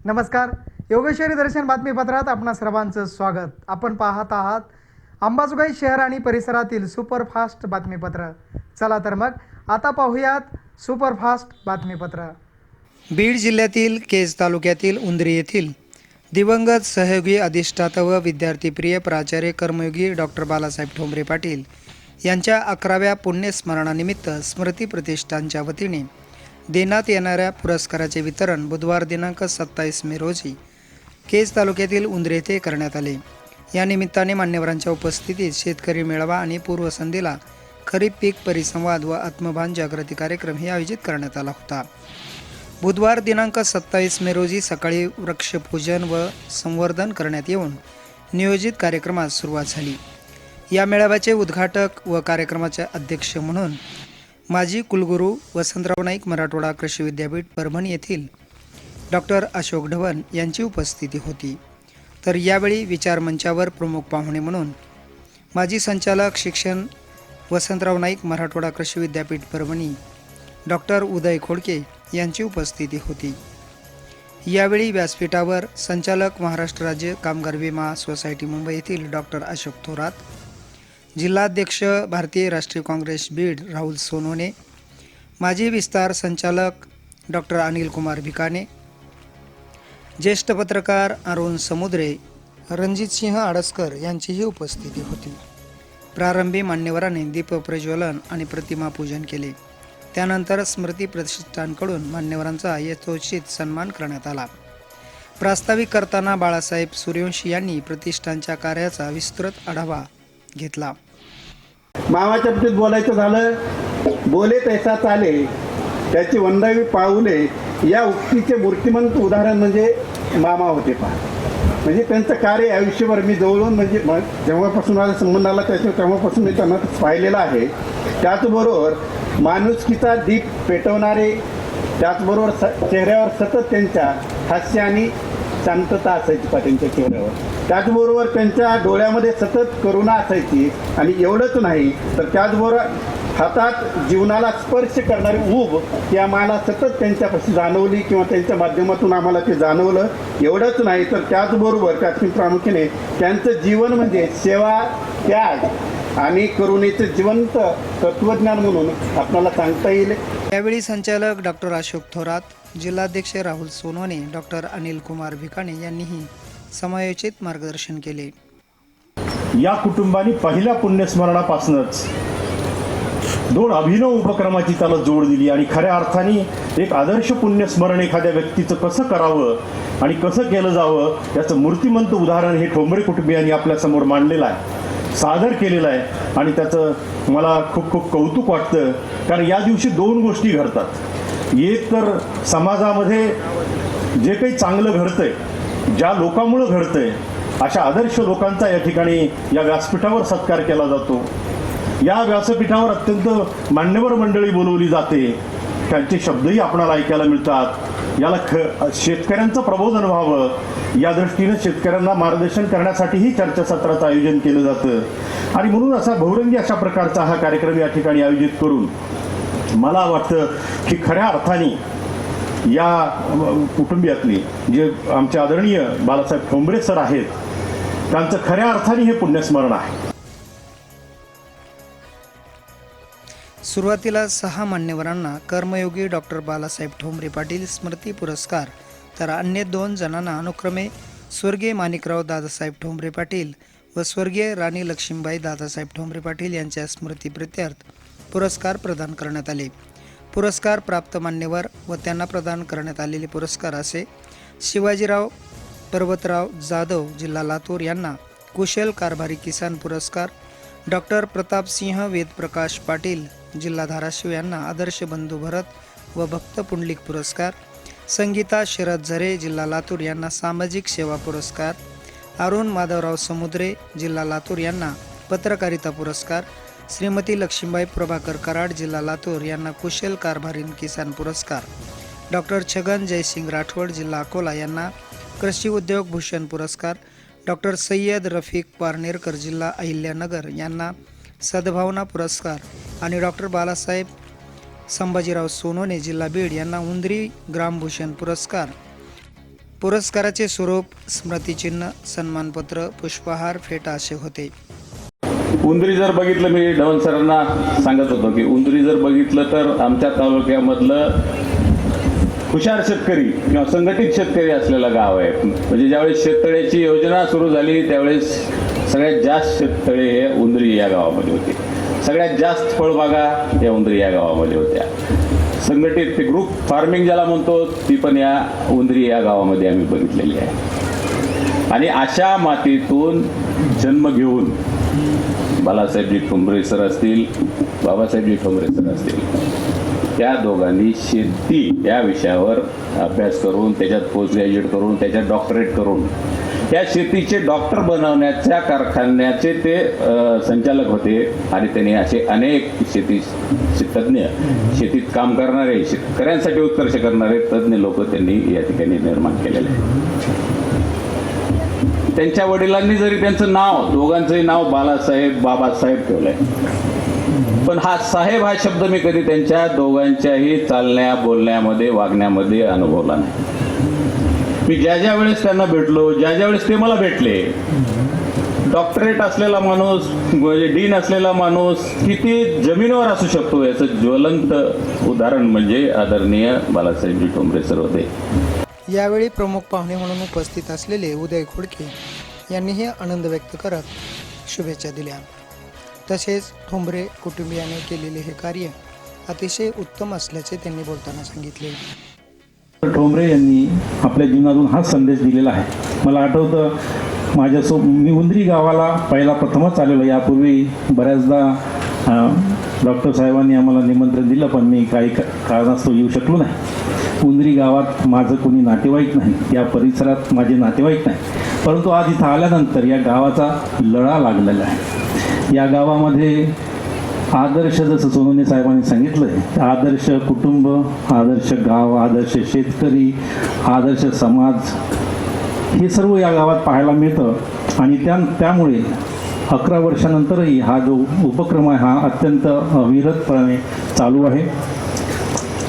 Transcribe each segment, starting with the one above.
नमस्कार. योगेश्वरी दर्शन बातमीपत्रात आपणा सर्वांचं स्वागत. आपण पाहत आहात अंबाजोगाई शहर आणि परिसरातील सुपरफास्ट बातमीपत्र. चला तर मग आता पाहूयात सुपरफास्ट बातमीपत्र. बीड जिल्ह्यातील केज तालुक्यातील उंद्री येथील दिवंगत सहयोगी अधिष्ठाता व विद्यार्थीप्रिय प्राचार्य कर्मयोगी डॉक्टर बालासाहेब ठोंबरे पाटील यांच्या 11व्या पुण्यस्मरणानिमित्त स्मृती प्रतिष्ठानच्या वतीने देण्यात येणाऱ्या पुरस्काराचे वितरण बुधवार दिनांक 27 मे रोजी केज तालुक्यातील उंद्रे येथे करण्यात आले. या निमित्ताने मान्यवरांच्या उपस्थितीत शेतकरी मेळावा आणि पूर्वसंध्येला खरीप पीक परिसंवाद व आत्मभान जागृती कार्यक्रम हे आयोजित करण्यात आला होता. बुधवार दिनांक 27 मे रोजी सकाळी वृक्षपूजन व संवर्धन करण्यात येऊन नियोजित कार्यक्रमास सुरुवात झाली. या मेळाव्याचे उद्घाटक व कार्यक्रमाचे अध्यक्ष म्हणून माजी कुलगुरू वसंतराव नाईक मराठवाडा कृषी विद्यापीठ परभणी येथील डॉक्टर अशोक ढवण यांची उपस्थिती होती. तर यावेळी विचारमंचावर प्रमुख पाहुणे म्हणून माजी संचालक शिक्षण वसंतराव नाईक मराठवाडा कृषी विद्यापीठ परभणी डॉक्टर उदय खोडके यांची उपस्थिती होती. यावेळी व्यासपीठावर संचालक महाराष्ट्र राज्य कामगार विमा सोसायटी मुंबई येथील डॉक्टर अशोक थोरात, जिल्हाध्यक्ष भारतीय राष्ट्रीय काँग्रेस बीड राहुल सोनवणे, माजी विस्तार संचालक डॉक्टर अनिल कुमार भिकाणे, ज्येष्ठ पत्रकार अरुण समुद्रे, रणजितसिंह आडसकर यांचीही उपस्थिती होती. प्रारंभी मान्यवरांनी दीपप्रज्वलन आणि प्रतिमा पूजन केले. त्यानंतर स्मृती प्रतिष्ठानकडून मान्यवरांचा यथोचित सन्मान करण्यात आला. प्रास्ताविक करताना बाळासाहेब सूर्यवंशी यांनी प्रतिष्ठानच्या कार्याचा विस्तृत आढावा घेतला. मामाच्या बाबतीत बोलायचं झालं, बोले तैसा चाले त्याची वंदावी पाऊले, या उक्तीचे मूर्तिमंत उदाहरण म्हणजे मामा होते. म्हणजे त्यांचं कार्य आयुष्यभर मी जवळून म्हणजे जेव्हापासून माझा संबंध आला तेव्हापासून मी त्यांना पाहिलेलं आहे. त्याचबरोबर माणुसकीचा दीप पेटवणारे, त्याचबरोबर चेहऱ्यावर सतत त्यांच्या हास्य आणि शांतता असायची त्यांच्या चेहऱ्यावर. त्याचबरोबर त्यांच्या डोळ्यामध्ये सतत करुणा असायची. आणि एवढंच नाही तर त्याचबरोबर हातात जीवनाला स्पर्श करणारी ऊब ही आम्हाला सतत त्यांच्यापाशी जाणवली किंवा त्यांच्या माध्यमातून आम्हाला ते जाणवलं. एवढंच नाही तर त्याचबरोबर त्यातून प्रामुख्याने त्यांचं जीवन म्हणजे सेवा, त्याग आणि करुणेचे जिवंत तत्वज्ञान म्हणून आपल्याला सांगता येईल. यावेळी संचालक डॉक्टर अशोक थोरात, जिल्हाध्यक्ष राहुल सोनवणे, डॉक्टर अनिल कुमार भिकाणे यांनीही समयोचित मार्गदर्शन केले. या कुटुंबाने पहिल्या पुण्यस्मरणापासूनच 2 अभिनव उपक्रमाची त्याला जोड दिली आणि खऱ्या अर्थाने एक आदर्श पुण्यस्मरण एखाद्या व्यक्तीचं कसं करावं आणि कसं केलं जावं याचं मूर्तिमंत उदाहरण हे ठोंबरे कुटुंबियांनी आपल्यासमोर मांडलेलं आहे, सादर केलेलं आहे. आणि त्याचं मला खूप खूप कौतुक वाटतं. कारण या दिवशी 2 गोष्टी घडतात. एक तर समाजामध्ये जे काही चांगलं घडतंय, ज्या लोकांमुळं घडतंय, अशा आदर्श लोकांचा या ठिकाणी या व्यासपीठावर सत्कार केला जातो. या व्यासपीठावर अत्यंत मान्यवर मंडळी बोलवली जाते, त्यांचे शब्दही आपणाला ऐकायला मिळतात. याला शेतकऱ्यांचं प्रबोधन व्हावं या दृष्टीनं शेतकऱ्यांना मार्गदर्शन करण्यासाठीही चर्चासत्राचं आयोजन केलं जातं. आणि म्हणून असा बहुरंगी अशा प्रकारचा हा कार्यक्रम या ठिकाणी आयोजित करून मला वाटतं की खऱ्या अर्थाने या कुटुंबियातली जे आमचे आदरणीय बालासाहेब ठोंबरे सर आहेत त्यांचं खऱ्या अर्थाने हे पुण्यस्मरण आहे. सुरुवातीला 6 मान्यवरांना कर्मयोगी डॉक्टर बालासाहेब ठोंबरे पाटील स्मृती पुरस्कार, तर अन्य 2 जणांना अनुक्रमे स्वर्गीय माणिकराव दादासाहेब ठोंबरे पाटील व स्वर्गीय राणी लक्ष्मीबाई दादासाहेब ठोंबरे पाटील यांच्या स्मृतीप्रित्यर्थ पुरस्कार प्रदान करण्यात आले. पुरस्कार प्राप्त मान्यवर व त्यांना प्रदान करण्यात आलेले पुरस्कार असे: शिवाजीराव पर्वतराव जाधव जिल्हा लातूर यांना कुशल कारभारी किसान पुरस्कार, डॉक्टर प्रतापसिंह वेदप्रकाश पाटील जिल्हा धाराशिव यांना आदर्श बंधू भरत व भक्त पुंडलिक पुरस्कार, संगीता शरद झरे जिल्हा लातूर यांना सामाजिक सेवा पुरस्कार, अरुण माधवराव समुद्रे जिल्हा लातूर यांना पत्रकारिता पुरस्कार, श्रीमती लक्ष्मीबाई प्रभाकर कराड जिल्हा लातूर यांना कुशल कारभारी किसान पुरस्कार, डॉक्टर छगन जयसिंग राठोड जिल्हा अकोला यांना कृषी उद्योग भूषण पुरस्कार, डॉक्टर सय्यद रफिक पारनेरकर जिल्हा अहिल्यानगर यांना सद्भावना पुरस्कार आणि डॉक्टर बालासाहेब संभाजीराव सोनवणे जिल्हा बीड यांना उंद्री ग्रामभूषण पुरस्कार पुरस्काराचे स्वरूप स्मृतिचिन्ह, सन्मानपत्र, पुष्पहार, फेटा असे होते. उंदरी जर बघितलं, मी धवन सरांना सांगत होतो की उंदरी जर बघितलं तर आमच्या तालुक्यामधलं हुशार शेतकरी किंवा संघटित शेतकरी असलेलं गाव आहे. म्हणजे ज्यावेळेस शेततळ्याची योजना सुरू झाली त्यावेळेस सगळ्यात जास्त शेततळे हे उंदरी या गावामध्ये होते. सगळ्यात जास्त फळबागा या उंदरी या गावामध्ये होत्या. संघटित ते ग्रुप फार्मिंग ज्याला म्हणतो ती पण या उंदरी या गावामध्ये आम्ही बघितलेली आहे. आणि अशा मातीतून जन्म घेऊन बालासाहेबजी ठोंबरे सर असतील, बाबासाहेबजी ठोंबरे सर असतील, त्या दोघांनी शेती या विषयावर अभ्यास करून त्याच्यात पोस्ट ग्रॅज्युएट करून त्याच्यात डॉक्टरेट करून त्या शेतीचे डॉक्टर बनवण्याच्या कारखान्याचे ते संचालक होते. आणि त्यांनी असे अनेक शेती तज्ज्ञ, शेतीत काम करणारे, शेतकऱ्यांसाठी उत्कर्ष करणारे तज्ज्ञ लोक त्यांनी या ठिकाणी निर्माण केलेले आहेत. त्यांच्या वडिलांनी जरी त्यांचं नाव, दोघांचंही नाव बालासाहेब, बाबासाहेब ठेवलंय, पण हा साहेब हा शब्द मी कधी त्यांच्या दोघांच्याही चालण्या, बोलण्यामध्ये, वागण्यामध्ये अनुभवला नाही. मी ज्या वेळेस त्यांना भेटलो, ज्या वेळेस ते मला भेटले, डॉक्टरेट असलेला माणूस, म्हणजे डीन असलेला माणूस किती जमिनीवर असू शकतो याचं ज्वलंत उदाहरण म्हणजे आदरणीय बालासाहेबजी ठोंबरे सर होते. यावेळी प्रमुख पाहुणे म्हणून उपस्थित असलेले उदय खोडके यांनीही आनंद व्यक्त करत शुभेच्छा दिल्या. तसेच ठोंबरे कुटुंबियाने केलेले हे कार्य अतिशय उत्तम असल्याचे त्यांनी बोलताना सांगितले. ठोंबरे यांनी आपल्या जीवनातून हा संदेश दिलेला आहे. मला आठवतं मी उंदरी गावाला प्रथमच आलेलो. यापूर्वी बऱ्याचदा डॉक्टर साहेबांनी आम्हाला निमंत्रण दिलं, पण मी काही कारणास्तव येऊ शकलो नाही. उंदरी गावात माझं कोणी नातेवाईक नाही, या परिसरात माझे नातेवाईक नाही, परंतु आज इथं आल्यानंतर या गावाचा लळा लागलेला आहे. या गावामध्ये आदर्श, जसं सोनवणे साहेबांनी सांगितलं आहे, आदर्श कुटुंब, आदर्श गाव, आदर्श शेतकरी, आदर्श समाज, हे सर्व या गावात पाहायला मिळतं. आणि त्यामुळे 11 वर्षानंतरही हा जो उपक्रम आहे हा अत्यंत अविरतपणे चालू आहे.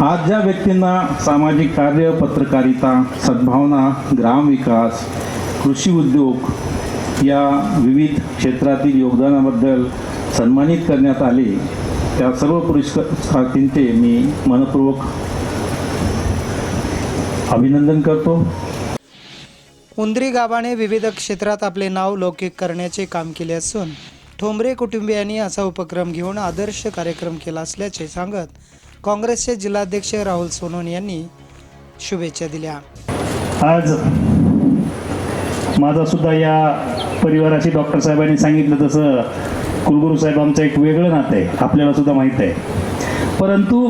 आज ज्या व्यक्तींना सामाजिक कार्य, पत्रकारिता, सद्भावना, ग्रामविकास, कृषी उद्योग या विविध क्षेत्रातील योगदानाबद्दल सन्मानित करण्यात आले, त्या सर्व पुरस्कारार्थींचे मी मनपूर्वक अभिनंदन करतो. उंदरी गावाने विविध क्षेत्रात आपले नाव लौकिक करण्याचे काम केले असून ठोंबरे कुटुंबियांनी असा उपक्रम घेऊन आदर्श कार्यक्रम केला असल्याचे सांगत काँग्रेसचे जिल्हाध्यक्ष राहुल सोनवणे यांनी शुभेच्छा दिल्या. आज माझा सुद्धा या परिवाराशी डॉक्टर साहेबांनी सांगितलं तसं कुलगुरू साहेब आमचं एक वेगळं नातं आहे, आपल्याला सुद्धा माहीत आहे. परंतु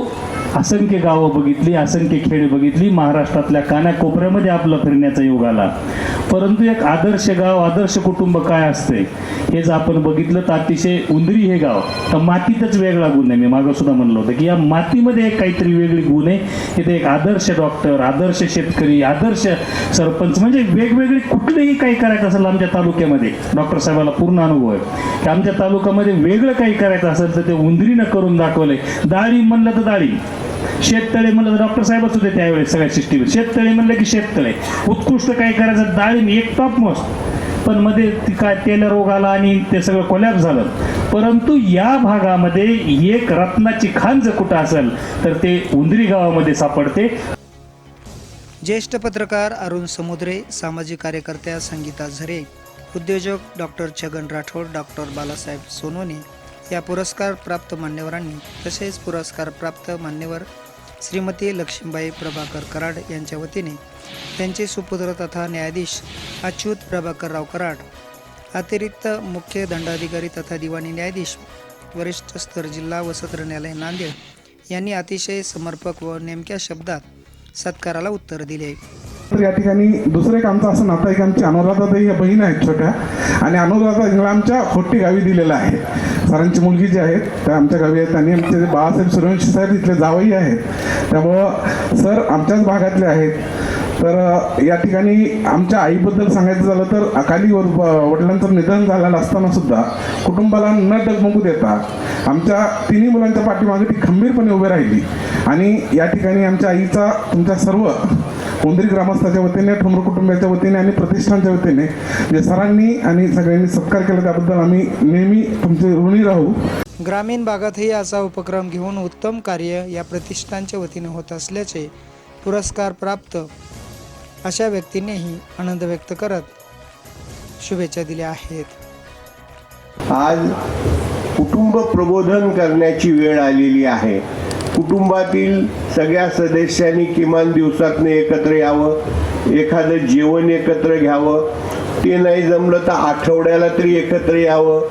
असंख्य गावं बघितली, असंख्य खेडे बघितली, महाराष्ट्रातल्या कानाकोपऱ्यामध्ये आपला फिरण्याचा योग आला, परंतु एक आदर्श गाव, आदर्श कुटुंब काय असते हे जर आपण बघितलं तर अतिशय उंदरी हे गाव तर मातीतच वेगळा गुण आहे. मी मागं सुद्धा म्हणलं होतं की या मातीमध्ये एक काहीतरी वेगळी गुण आहे. इथे एक आदर्श डॉक्टर, आदर्श शेतकरी, आदर्श सरपंच, म्हणजे वेगवेगळे कुठलेही काही करायचं असेल आमच्या तालुक्यामध्ये, डॉक्टर साहेबाला पूर्ण अनुभव आहे की आमच्या तालुक्यामध्ये वेगळं काही करायचं असेल तर ते उंदरीनं करून दाखवलंय. दाढी म्हणलं तर दाढी, शेततळे म्हणलं तर डॉक्टर साहेबच होते त्यावेळेस सगळ्या सिस्टीम. शेततळे म्हणलं की शेततळे, उत्कृष्ट काही करायचं दाढी एक टॉप मोस्ट, पण मध्ये काय तेल रोग आला आणि ते सगळं कोलॅप्स झालं. परंतु या भागामध्ये एक रत्नाची खान जर कुठं असेल तर ते उंदरी गावामध्ये सापडते. ज्येष्ठ पत्रकार अरुण समुद्रे, सामाजिक कार्यकर्त्या संगीता झरे, उद्योजक डॉक्टर छगन राठोड, डॉक्टर बालासाहेब सोनवणे या पुरस्कार प्राप्त मान्यवरांनी तसेच पुरस्कार प्राप्त मान्यवर श्रीमती लक्ष्मीबाई प्रभाकर कराड यांच्या वतीने त्यांचे सुपुत्र तथा न्यायाधीश अच्युत प्रभाकरराव कराड, अतिरिक्त मुख्य दंडाधिकारी तथा दिवाणी न्यायाधीश वरिष्ठ स्तर जिल्हा व सत्र न्यायालय नांदेड यांनी अतिशय समर्पक व नेमक्या शब्दात सत्काराला उत्तर दिले. तर या ठिकाणी दुसरं एक आमचं असं नातं आहे की आमची अनुराधाताई या बहीण आहेत छोट्या, आणि अनुराधा आमच्या खोट्टी गावी दिलेलं आहे. सरांची मुलगी जी आहेत त्या आमच्या गावी आहेत आणि आमचे बाळासाहेब सूर्यवंशी साहेब इथले जावई आहेत, त्यामुळं सर आमच्याच भागातले आहेत. तर या ठिकाणी आमच्या आईबद्दल सांगायचं झालं तर अकाली वडिलांचं निधन झालेलं असताना सुद्धा कुटुंबाला न डगमगू देता आमच्या तिन्ही मुलांच्या पाठीमागे ती खंबीरपणे उभी राहिली. आणि या ठिकाणी आमच्या आईचा तुमच्या सर्व उंदरी ग्रामस्थाच्या वतीने, ठोंबरे कुटुंबाच्या वतीने आणि प्रतिष्ठानच्या वतीने जे सरांनी आणि सगळ्यांनी सत्कार केला त्याबद्दल आम्ही नेहमी तुमचे ऋणी राहू. ग्रामीण भागातही असा उपक्रम घेऊन उत्तम कार्य या प्रतिष्ठानच्या वतीने होत असल्याचे पुरस्कार प्राप्त अशा व्यक्तींनीही आनंद व्यक्त करत शुभेच्छा दिल्या आहेत. आज कुटुंब प्रबोधन करण्याची वेळ आलेली आहे. कुटुंबातील सगळ्या सदस्यांनी किमान दिवसातून एकत्र यावं, एखादं जेवण एकत्र घ्यावं, ते नाही जमलं तर आठवड्याला तरी एकत्र यावं,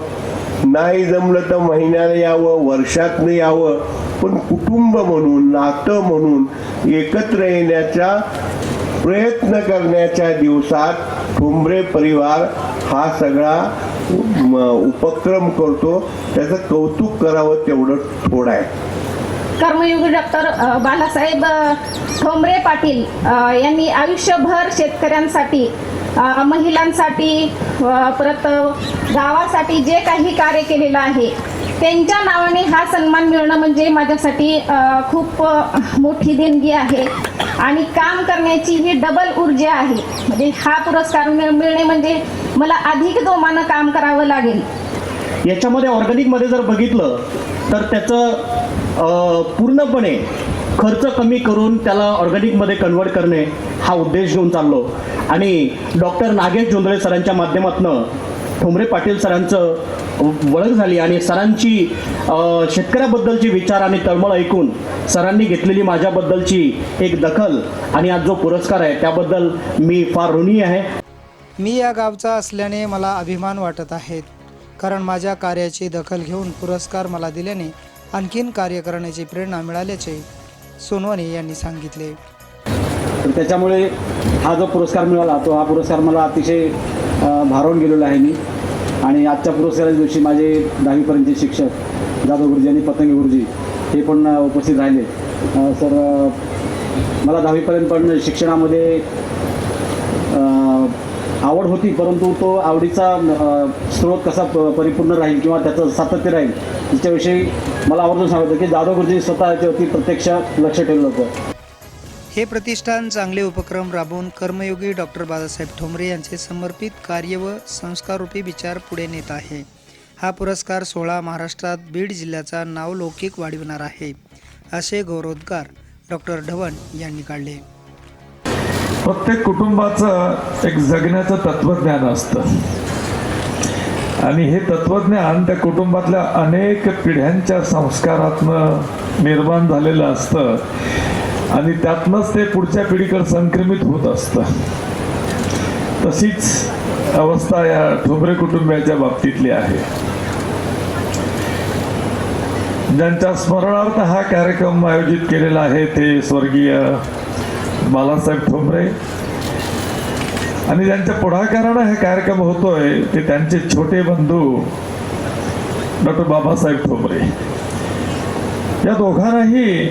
नाही जमलं तर महिन्याला यावं, वर्षातनं यावं, पण कुटुंब म्हणून, नातं म्हणून एकत्र येण्याचा प्रयत्न करण्याच्या दिवसात ठोंबरे परिवार हा सगळा उपक्रम करतो. त्याचं कौतुक करावं तेवढं थोडं आहे. कर्मयोगी डॉक्टर बालासाहेब ठोंबरे पाटील यांनी आयुष्यभर शेतकऱ्यांसाठी, महिलांसाठी, परत गावासाठी जे काही कार्य केलेलं आहे त्यांच्या नावाने हा सन्मान मिळणं म्हणजे माझ्यासाठी खूप मोठी देणगी आहे आणि काम करण्याची ही डबल ऊर्जा आहे. म्हणजे हा पुरस्कार मिळणे म्हणजे मला अधिक जोमानं काम करावं लागेल. याच्यामध्ये ऑर्गॅनिकमध्ये जर बघितलं तर त्याचं पूर्णपणे खर्च कमी करून त्याला ऑर्गॅनिकमध्ये कन्वर्ट करणे हा उद्देश घेऊन चाललो आणि डॉक्टर नागेश जोंधळे सरांच्या माध्यमातून ठोंबरे पाटील सरांचं ओळख झाली आणि सरांची शेतकऱ्याबद्दलचे विचार आणि तळमळ ऐकून सरांनी घेतलेली माझ्याबद्दलची एक दखल आणि आज जो पुरस्कार आहे त्याबद्दल मी फार ऋणी आहे. मी या गावचा असल्याने मला अभिमान वाटत आहे, कारण माझ्या कार्याची दखल घेऊन पुरस्कार मला दिल्याने आणखीन कार्य करण्याची प्रेरणा मिळाल्याचे सोनवणे यांनी सांगितले. तर त्याच्यामुळे हा जो पुरस्कार मिळाला तो हा पुरस्कार मला अतिशय भारावून गेलेला आहे मी. आणि आजच्या पुरस्काराच्या दिवशी माझे 10वीपर्यंतचे शिक्षक जाधव गुरुजी आणि पतंगे गुरुजी हे पण उपस्थित राहिले. सर मला 10वीपर्यंत पण शिक्षणामध्ये आवड होती, परंतु तो आवडीचा स्रोत कसा परिपूर्ण राहील किंवा त्याचं सातत्य राहील याच्याविषयी मला आवर्जून सांगितलं की जाधव गुरुजी स्वतः याच्यावरती प्रत्यक्ष लक्ष ठेवलं होतं. हे प्रतिष्ठान चांगले उपक्रम राबवून कर्मयोगी डॉक्टर बाळासाहेब ठोंबरे यांचे समर्पित कार्य व संस्काररूपी विचार पुढे नेत आहे. हा पुरस्कार 16 महाराष्ट्रात बीड जिल्ह्याचा नावलौकिक वाढविणार आहे, असे गौरवोद्गार डॉक्टर ढवण यांनी काढले. प्रत्येक कुटुंबाचं एक जगण्याचं तत्वज्ञान असतं आणि हे तत्वज्ञान त्या कुटुंबातल्या अनेक पिढ्यांच्या संस्कारातनं निर्माण झालेलं असतं आणि त्यातनंच ते पुढच्या पिढीकडे संक्रमित होत असतं. तशीच अवस्था या ठोंबरे कुटुंबियाच्या बाबतीतली आहे. ज्यांच्या स्मरणार्थ हा कार्यक्रम आयोजित केलेला आहे ते स्वर्गीय बालासाहेब ठोंबरे आणि ज्यांच्या पुढाकारानं हा कार्यक्रम होतोय ते त्यांचे छोटे बंधू डॉक्टर बाबासाहेब ठोंबरे. या दोघांनाही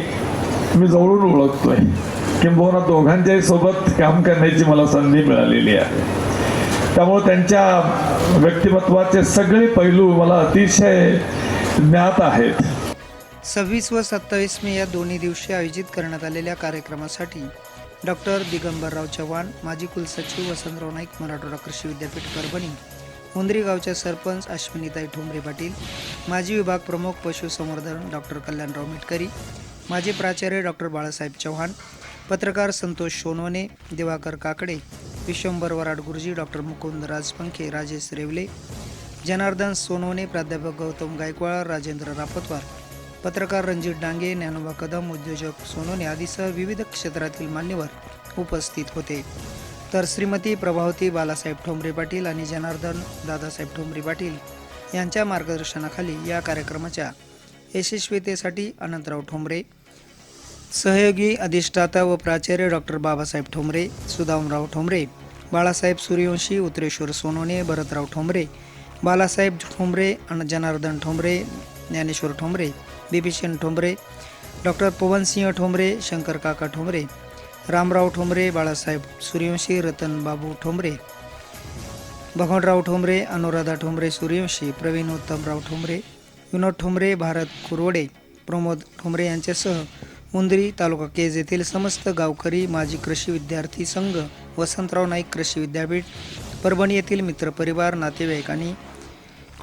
मी जवळून ओळखतोय, किंबहुना दोघांच्याही सोबत काम करण्याची मला संधी मिळालेली आहे. त्यामुळे त्यांच्या व्यक्तिमत्वाचे सगळे पैलू मला अतिशय ज्ञात आहेत. 26 व 27 मे या दोन्ही दिवशी आयोजित करण्यात आलेल्या कार्यक्रमासाठी डॉक्टर दिगंबरराव चव्हाण, माजी कुलसचिव वसंतराव नाईक, मराठवाडा कृषी विद्यापीठ परभणी, उंदरी गावच्या सरपंच अश्विनीताई ठोंबरे पाटील, माजी विभाग प्रमुख पशुसंवर्धन डॉक्टर कल्याणराव मेटकरी, माजी प्राचार्य डॉक्टर बाळासाहेब चव्हाण, पत्रकार संतोष सोनवणे, दिवाकर काकडे, विश्वंभर वराड गुरुजी, डॉक्टर मुकुंद राजपंखे, राजेश रेवले, जनार्दन सोनवणे, प्राध्यापक गौतम गायकवाड, राजेंद्र रापतवार, पत्रकार रणजित डांगे, ज्ञानोबा कदम, उद्योजक सोनवणे आदीसह विविध क्षेत्रातील मान्यवर उपस्थित होते. तर श्रीमती प्रभावती बालासाहेब ठोंबरे पाटील आणि जनार्दन दादासाहेब ठोंबरे पाटील यांच्या मार्गदर्शनाखाली या कार्यक्रमाच्या यशस्वीतेसाठी अनंतराव ठोंबरे, सहयोगी अधिष्ठाता व प्राचार्य डॉक्टर बाबासाहेब ठोंबरे, सुदामराव ठोंबरे, बाळासाहेब सूर्यवंशी, उत्रेश्वर सोनवणे, भरतराव ठोंबरे, बालासाहेब ठोंबरे, जनार्दन ठोंबरे, ज्ञानेश्वर ठोंबरे, बिभीषण ठोंबरे, डॉक्टर पवनसिंह ठोंबरे, शंकर काका ठोंबरे, रामराव ठोंबरे, बाळासाहेब सूर्यवंशी, रतन बाबू ठोंबरे, भगवानराव ठोंबरे, अनुराधा ठोंबरे सूर्यवंशी, प्रवीण उत्तमराव ठोंबरे, विनोद ठोंबरे, भारत कुरवडे, प्रमोद ठोंबरे यांच्यासह उंदरी तालुका केज येथील समस्त गावकरी, माजी कृषी विद्यार्थी संघ, वसंतराव नाईक कृषी विद्यापीठ, परभणी येथील मित्रपरिवार, नातेवाईक आणि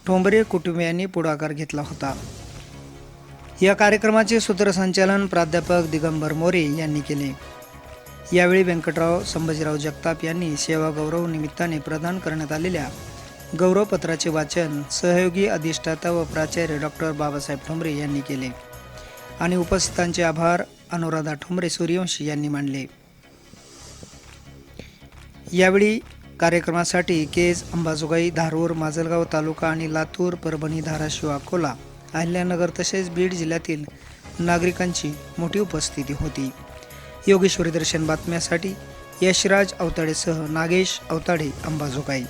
ठोंबरे कुटुंबियांनी पुढाकार घेतला होता. या कार्यक्रमाचे सूत्रसंचालन प्राध्यापक दिगंबर मोरे यांनी केले. यावेळी व्यंकटराव संभाजीराव जगताप यांनी सेवा गौरव निमित्ताने प्रदान करण्यात आलेल्या गौरवपत्राचे वाचन सहयोगी अधिष्ठाता व प्राचार्य डॉक्टर बाबासाहेब ठोंबरे यांनी केले आणि उपस्थितांचे आभार अनुराधा ठोंबरे सूर्यवंशी यांनी मानले. यावेळी कार्यक्रमासाठी केज, अंबाजोगाई, धारूर, माजलगाव तालुका आणि लातूर, परभणी, धाराशिव, अकोला, अहिल्यानगर तसेच बीड जिल्ह्यातील नागरिकांची मोठी उपस्थिती होती. योगेश्वरी दर्शन बातम्यासाठी यशराज अवताडेसह नागेश अवताडे, अंबाजोगाई.